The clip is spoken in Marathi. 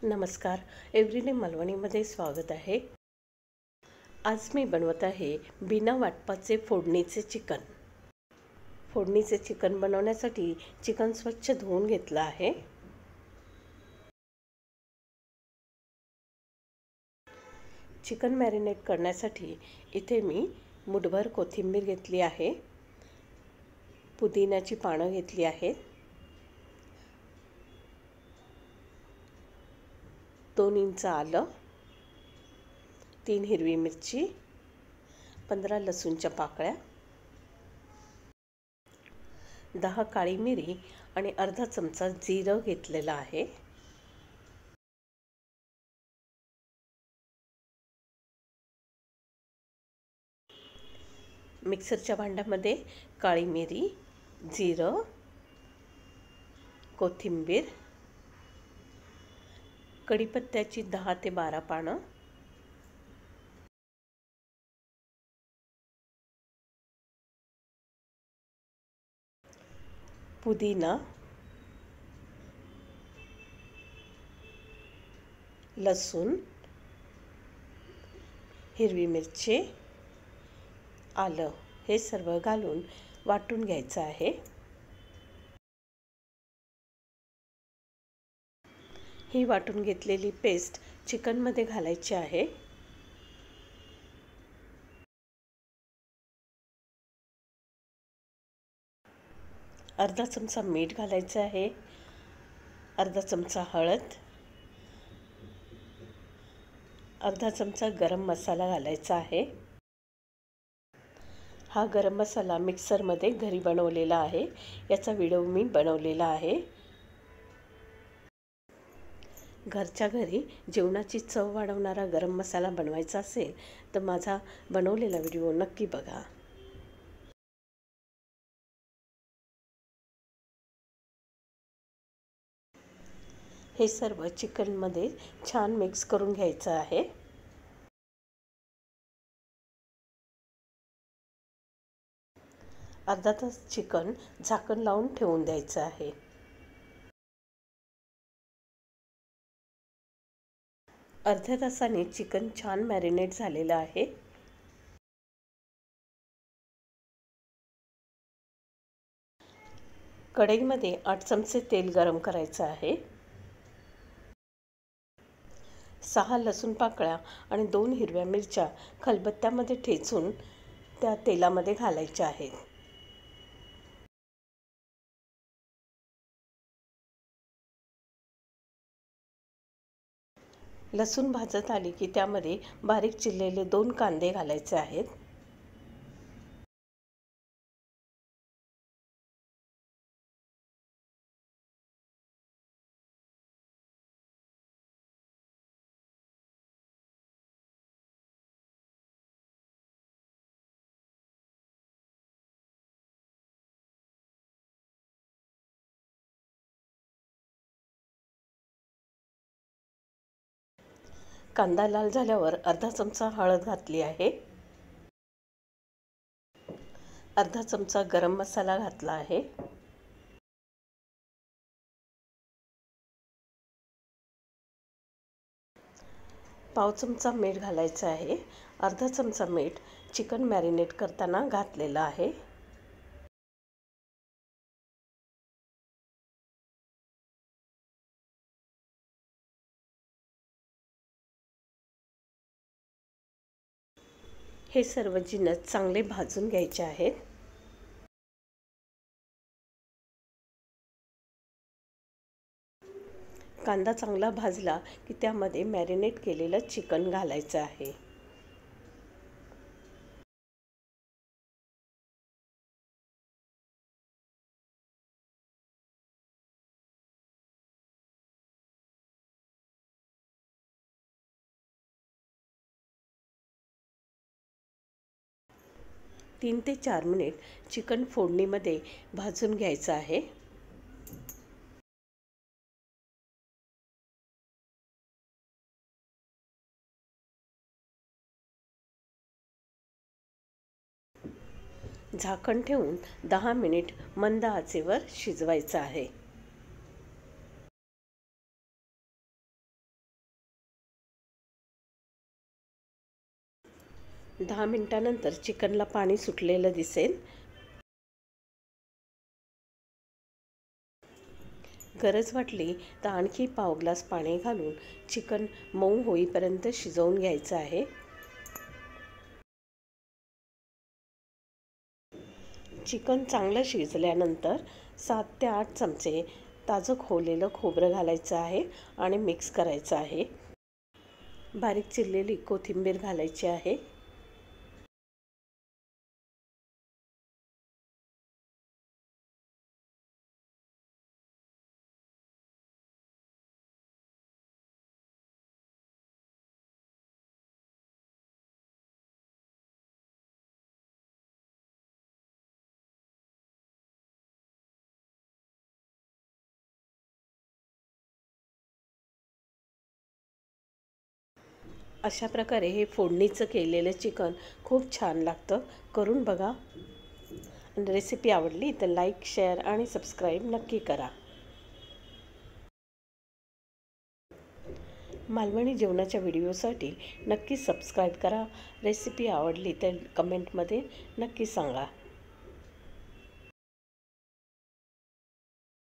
नमस्कार. एव्हरीडे मालवणीमध्ये स्वागत आहे. आज मी बनवत आहे बिना वाटपाचे फोडणीचे चिकन. फोडणीचे चिकन बनवण्यासाठी चिकन स्वच्छ धुवून घेतलं आहे. चिकन मॅरिनेट करण्यासाठी इथे मी मुठभर कोथिंबीर घेतली आहे, पुदिन्याची पानं घेतली आहेत, 2 इंच आलं, 3 हिरवी मिरची, 15 लसूणच्या पाकळ्या, 10 काळी मिरी आणि अर्धा चमचा जिरं घेतलेलं आहे. मिक्सरच्या भांड्यामध्ये काळी मिरी, जिरं, कोथिंबीर, कढीपत्त्याची 10 ते 12 पानं, पुदिना, लसूण, हिरवी मिरची, आलं हे सर्व घालून वाटून घ्यायचं आहे. ही वाटून घेतलेली पेस्ट चिकनमध्ये घालायची आहे. अर्धा चमचा मीठ घालायचं आहे, अर्धा चमचा हळद, अर्धा चमचा गरम मसाला घालायचा आहे. हा गरम मसाला मिक्सरमध्ये घरी बनवलेला आहे. याचा व्हिडिओ मी बनवलेला आहे. घरच्या घरी जेवणाची चव वाढवणारा गरम मसाला बनवायचा असेल तर माझा बनवलेला व्हिडिओ नक्की बघा. हे सर्व चिकनमध्ये छान मिक्स करून घ्यायचं आहे. अर्धा तास चिकन झाकण लावून ठेवून द्यायचं आहे. अर्ध्या तासाने चिकन छान मॅरिनेट झालेलं आहे. कढईमध्ये 8 चमचे तेल गरम करायचं आहे. 6 लसूण पाकळ्या आणि 2 हिरव्या मिरच्या खलबत्त्यामध्ये ठेचून त्या तेलामध्ये घालायच्या आहेत. लसूण भाजत आली की त्यामध्ये बारीक चिरलेले 2 कांदे घालायचे आहेत. कांदा लाल झाल्यावर अर्धा चमचा हळद घातली आहे. अर्धा चमचा गरम मसाला घातला आहे. पाव चमचा मीठ घालायचं आहे. अर्धा चमचा मीठ चिकन मॅरिनेट करताना घातलेलं आहे. हे सर्व जिन्नस चांगले भाजून घ्यायचे आहेत. कांदा चांगला भाजला की त्यामध्ये मॅरिनेट केलेलं चिकन घालायचं आहे. तीन ते 4 मिनिट चिकन फोडणीमध्ये भाजून घ्यायचं आहे. झाकण ठेवून 10 मिनिट मंद आचेवर शिजवायचं आहे. 10 मिनिटानंतर चिकनला पाणी सुटलेलं दिसेल. गरज वाटली तर आणखी पाव ग्लास पाणी घालून चिकन मऊ होईपर्यंत शिजवून घ्यायचं आहे. चिकन चांगलं शिजल्यानंतर 7 ते 8 चमचे ताजं खोवलेलं खोबरं घालायचं आहे आणि मिक्स करायचं आहे. बारीक चिरलेली कोथिंबीर घालायची आहे. अशा प्रकारे हे फोडणीचं केलेलं चिकन खूप छान लागतं. करून बघा. रेसिपी आवडली तर लाईक, शेअर आणि सबस्क्राईब नक्की करा. मालवणी जेवणाच्या व्हिडिओसाठी नक्की सबस्क्राईब करा. रेसिपी आवडली तर कमेंटमध्ये नक्की सांगा.